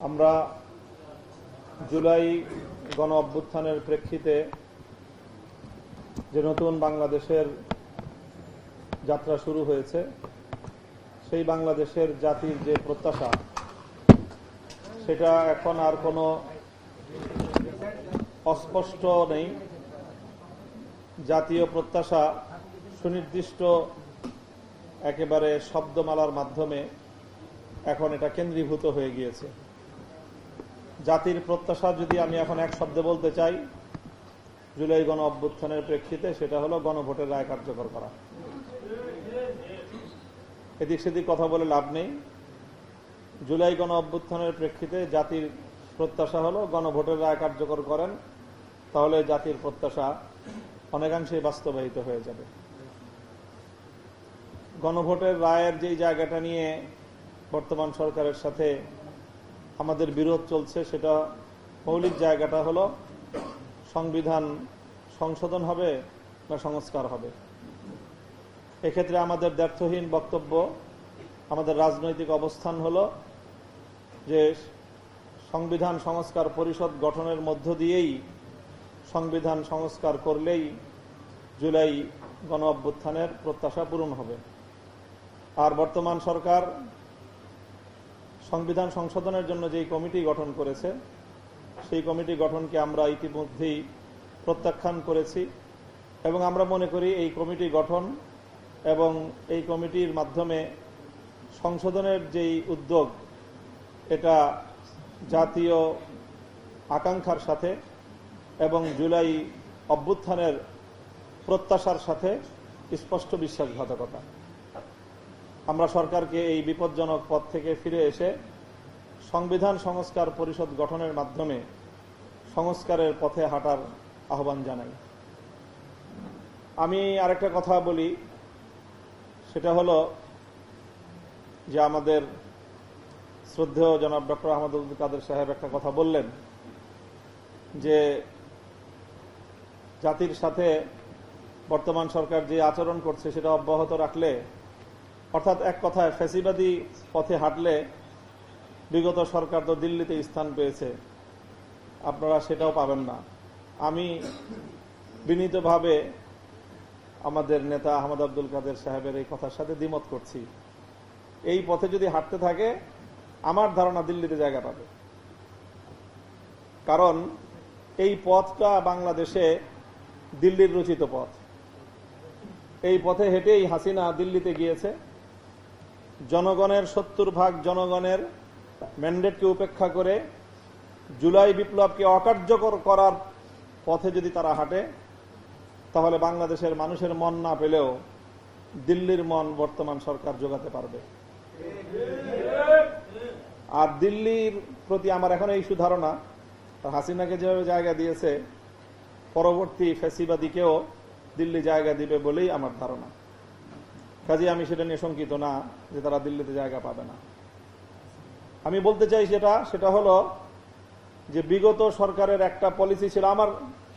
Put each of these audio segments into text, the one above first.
আমরা জুলাই গণ অভ্যুত্থানের প্রেক্ষিতে যে নতুন বাংলাদেশের যাত্রা শুরু হয়েছে, সেই বাংলাদেশের জাতির যে প্রত্যাশা, সেটা এখন আর কোনো অস্পষ্ট নেই। জাতীয় প্রত্যাশা সুনির্দিষ্ট একেবারে শব্দমালার মাধ্যমে এখন এটা কেন্দ্রীভূত হয়ে গিয়েছে। জাতির প্রত্যাশা যদি আমি এখন এক শব্দে বলতে চাই জুলাই গণ অভ্যুত্থানের প্রেক্ষিতে, সেটা হলো গণভোটের রায় কার্যকর করা। এদিক সেদিক কথা বলে লাভ নেই। জুলাই গণ অভ্যুত্থানের প্রেক্ষিতে জাতির প্রত্যাশা হলো গণভোটের রায় কার্যকর করেন, তাহলে জাতির প্রত্যাশা অনেকাংশেই বাস্তবায়িত হয়ে যাবে। গণভোটের রায়ের যেই জায়গাটা নিয়ে বর্তমান সরকারের সাথে আমাদের বিরোধ চলছে, সেটা মৌলিক জায়গাটা হলো সংবিধান সংশোধন হবে না সংস্কার হবে। এক্ষেত্রে আমাদের দ্ব্যর্থহীন বক্তব্য, আমাদের রাজনৈতিক অবস্থান হলো যে সংবিধান সংস্কার পরিষদ গঠনের মধ্য দিয়েই সংবিধান সংস্কার করলেই জুলাই গণ অভ্যুত্থানের প্রত্যাশা পূরণ হবে। আর বর্তমান সরকার সংবিধান সংশোধনের জন্য যেই কমিটি গঠন করেছে, সেই কমিটি গঠনকে আমরা ইতিমধ্যেই প্রত্যাখ্যান করেছি এবং আমরা মনে করি এই কমিটি গঠন এবং এই কমিটির মাধ্যমে সংশোধনের যেই উদ্যোগ, এটা জাতীয় আকাঙ্ক্ষার সাথে এবং জুলাই অভ্যুত্থানের প্রত্যাশার সাথে স্পষ্ট বিশ্বাসঘাতকতা। আমরা সরকারকে এই বিপজ্জনক পথ থেকে ফিরে এসে সংবিধান সংস্কার পরিষদ গঠনের মাধ্যমে সংস্কারের পথে হাঁটার আহ্বান জানাই। আমি আরেকটা কথা বলি, সেটা হলো যে আমাদের শ্রদ্ধেয় জনাব ডক্টর আহমদ আব্দুল কাদের সাহেব একটা কথা বললেন যে জাতির সাথে বর্তমান সরকার যে আচরণ করছে সেটা অব্যাহত রাখলে, অর্থাৎ এক কথায় ফ্যাসিবাদী পথে হাঁটলে বিগত সরকার তো দিল্লিতে স্থান পেয়েছে, আপনারা সেটাও পাবেন না। আমি বিনীতভাবে আমাদের নেতা আহমদ আব্দুল কাদের সাহেবের এই কথার সাথে দ্বিমত করছি। এই পথে যদি হাঁটতে থাকে, আমার ধারণা দিল্লিতে জায়গা পাবে। কারণ এই পথটা বাংলাদেশে দিল্লির রচিত পথ। এই পথে হেঁটেই হাসিনা দিল্লিতে গিয়েছে। জনগণের 70% জনগণের ম্যান্ডেটকে উপেক্ষা করে জুলাই বিপ্লবকে অকার্যকর করার পথে যদি তারা হাঁটে, তাহলে বাংলাদেশের মানুষের মন না পেলেও দিল্লির মন বর্তমান সরকার জোগাতে পারবে। আর দিল্লির প্রতি আমার এখন এই সুধারণা, হাসিনাকে যেভাবে জায়গা দিয়েছে, পরবর্তী ফ্যাসিবাদীকেও দিল্লি জায়গা দিবে বলেই আমার ধারণা। কাজে আমি সেটা নিয়ে শঙ্কিত না যে তারা দিল্লিতে জায়গা পাবে না। আমি বলতে চাই সেটা হলো যে বিগত সরকারের একটা পলিসি ছিল, আমার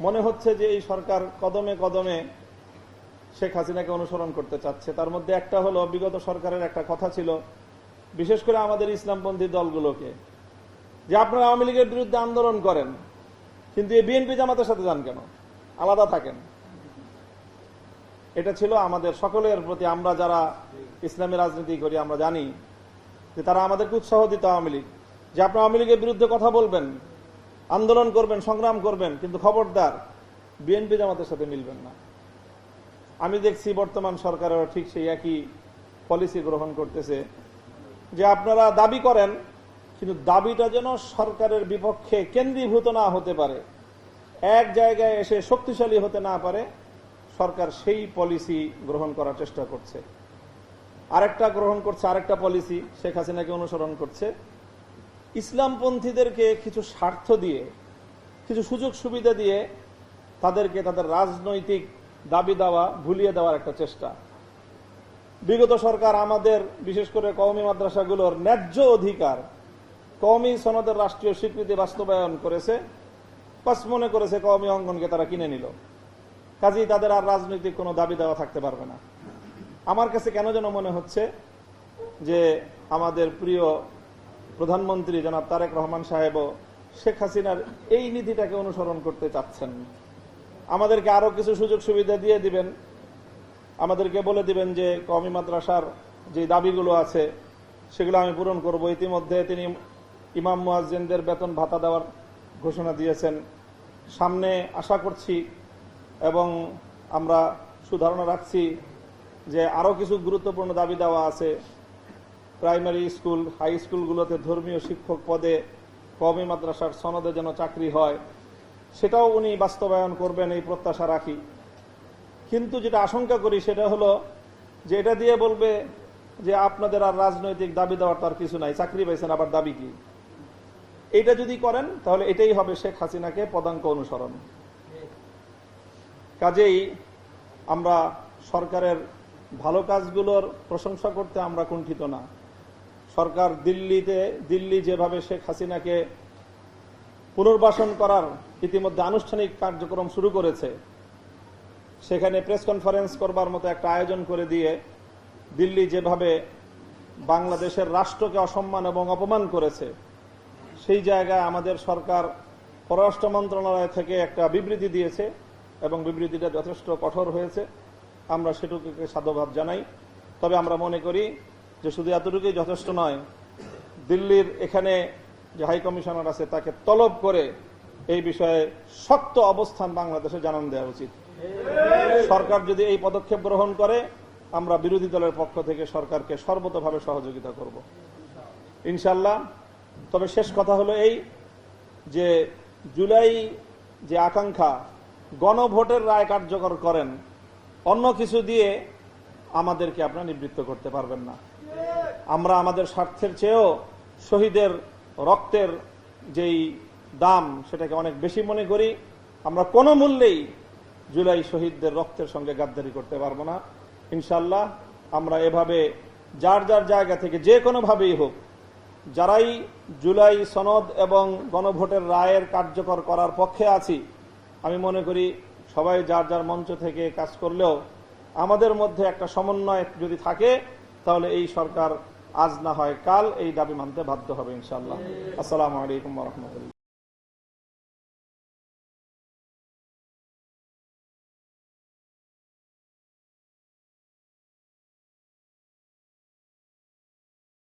মনে হচ্ছে যে এই সরকার কদমে কদমে শেখ হাসিনাকে অনুসরণ করতে চাচ্ছে। তার মধ্যে একটা হলো, বিগত সরকারের একটা কথা ছিল, বিশেষ করে আমাদের ইসলামপন্থী দলগুলোকে, যে আপনারা আওয়ামী লীগের বিরুদ্ধে আন্দোলন করেন, কিন্তু এই বিএনপি জামাতের সাথে যান কেন, আলাদা থাকেন। এটা ছিল আমাদের সকলের প্রতি। আমরা যারা ইসলামী রাজনীতি করি আমরা জানি যে তারা আমাদেরকে উৎসাহ দিত, আওয়ামী লীগ, যে আপনারা আওয়ামী লীগের বিরুদ্ধে কথা বলবেন, আন্দোলন করবেন, সংগ্রাম করবেন, কিন্তু খবরদার বিএনপি জামাতের সাথে মিলবেন না। আমি দেখছি বর্তমান সরকারের ঠিক সেই একই পলিসি গ্রহণ করতেছে, যে আপনারা দাবি করেন, কিন্তু দাবিটা যেন সরকারের বিপক্ষে কেন্দ্রীভূত না হতে পারে, এক জায়গায় এসে শক্তিশালী হতে না পারে, সরকার সেই পলিসি গ্রহণ করার চেষ্টা করছে। আরেকটা পলিসি শেখ হাসিনাকে অনুসরণ করছে, ইসলামপন্থীদেরকে কিছু স্বার্থ দিয়ে, কিছু সুযোগ সুবিধা দিয়ে তাদেরকে তাদের রাজনৈতিক দাবি দাওয়া ভুলিয়ে দেওয়ার একটা চেষ্টা। বিগত সরকার আমাদের বিশেষ করে কওমি মাদ্রাসাগুলোর ন্যায্য অধিকার, কওমি সনদের রাষ্ট্রীয় স্বীকৃতি বাস্তবায়ন করেছে, বাস মনে করেছে কওমি অঙ্গনকে তারা কিনে নিল, কাজেই তাদের আর রাজনৈতিক কোনো দাবি দেওয়া থাকতে পারবে না। আমার কাছে কেন যেন মনে হচ্ছে যে আমাদের প্রিয় প্রধানমন্ত্রী জনাব তারেক রহমান সাহেবও শেখ হাসিনার এই নীতিটাকে অনুসরণ করতে চাচ্ছেন। আমাদেরকে আরো কিছু সুযোগ সুবিধা দিয়ে দিবেন, আমাদেরকে বলে দিবেন যে কওমি মাদ্রাসার যে দাবিগুলো আছে সেগুলো আমি পূরণ করব। ইতিমধ্যে তিনি ইমাম মুয়াজ্জিনদের বেতন ভাতা দেওয়ার ঘোষণা দিয়েছেন। সামনে আশা করছি এবং আমরা সুধারণা রাখছি যে আরো কিছু গুরুত্বপূর্ণ দাবি দেওয়া আছে। প্রাইমারি স্কুল, হাই স্কুলগুলোতে ধর্মীয় শিক্ষক পদে কওমি মাদ্রাসার সনদে যেন চাকরি হয়, সেটাও উনি বাস্তবায়ন করবেন এই প্রত্যাশা রাখি। কিন্তু যেটা আশঙ্কা করি সেটা হলো যে এটা দিয়ে বলবে যে আপনাদের আর রাজনৈতিক দাবি দেওয়ার তার কিছু নাই, চাকরি পাইছেন আবার দাবি কি? এটা যদি করেন তাহলে এটাই হবে শেখ হাসিনাকে পদাঙ্ক অনুসরণ। কাজেই আমরা সরকারের ভালো কাজগুলোর প্রশংসা করতে আমরা কুণ্ঠিত না। সরকার দিল্লি যেভাবে শেখ হাসিনাকে পুনর্বাসন করার ইতিমধ্যে আনুষ্ঠানিক কার্যক্রম শুরু করেছে, সেখানে প্রেস কনফারেন্স করবার মতো একটা আয়োজন করে দিয়ে দিল্লি যেভাবে বাংলাদেশের রাষ্ট্রকে অসম্মান এবং অপমান করেছে, সেই জায়গায় আমাদের সরকার পররাষ্ট্র মন্ত্রণালয় থেকে একটা বিবৃতি দিয়েছে এবং বিবৃতিটা যথেষ্ট কঠোর হয়েছে। আমরা সেটুকুকে সাধুবাদ জানাই। তবে আমরা মনে করি যে শুধু এতটুকুই যথেষ্ট নয়, দিল্লির এখানে যে হাই কমিশনার আছে তাকে তলব করে এই বিষয়ে শক্ত অবস্থান বাংলাদেশে জানান দেওয়া উচিত। সরকার যদি এই পদক্ষেপ গ্রহণ করে, আমরা বিরোধী দলের পক্ষ থেকে সরকারকে সর্বতোভাবে সহযোগিতা করব ইনশাল্লাহ। তবে শেষ কথা হলো এই যে জুলাই যে আকাঙ্ক্ষা, গণভোটের রায় কার্যকর করেন, অন্য কিছু দিয়ে আমাদেরকে আপনারা নিবৃত্ত করতে পারবেন না। আমরা আমাদের স্বার্থের চেয়েও শহীদের রক্তের যেই দাম সেটাকে অনেক বেশি মনে করি। আমরা কোনো মূল্যেই জুলাই শহীদদের রক্তের সঙ্গে গাদ্দারি করতে পারবো না ইনশাল্লাহ। আমরা এভাবে যার যার জায়গা থেকে যে কোনোভাবেই হোক, যারাই জুলাই সনদ এবং গণভোটের রায়ের কার্যকর করার পক্ষে আছি, আমি মনে করি সবাই যার যার মঞ্চ থেকে কাজ করলেও আমাদের মধ্যে একটা সমন্বয় যদি থাকে, তাহলে এই সরকার আজ না হয় কাল এই দাবি মানতে বাধ্য হবে ইনশাআল্লাহ। আসসালামু আলাইকুম ওয়া রাহমাতুল্লাহ।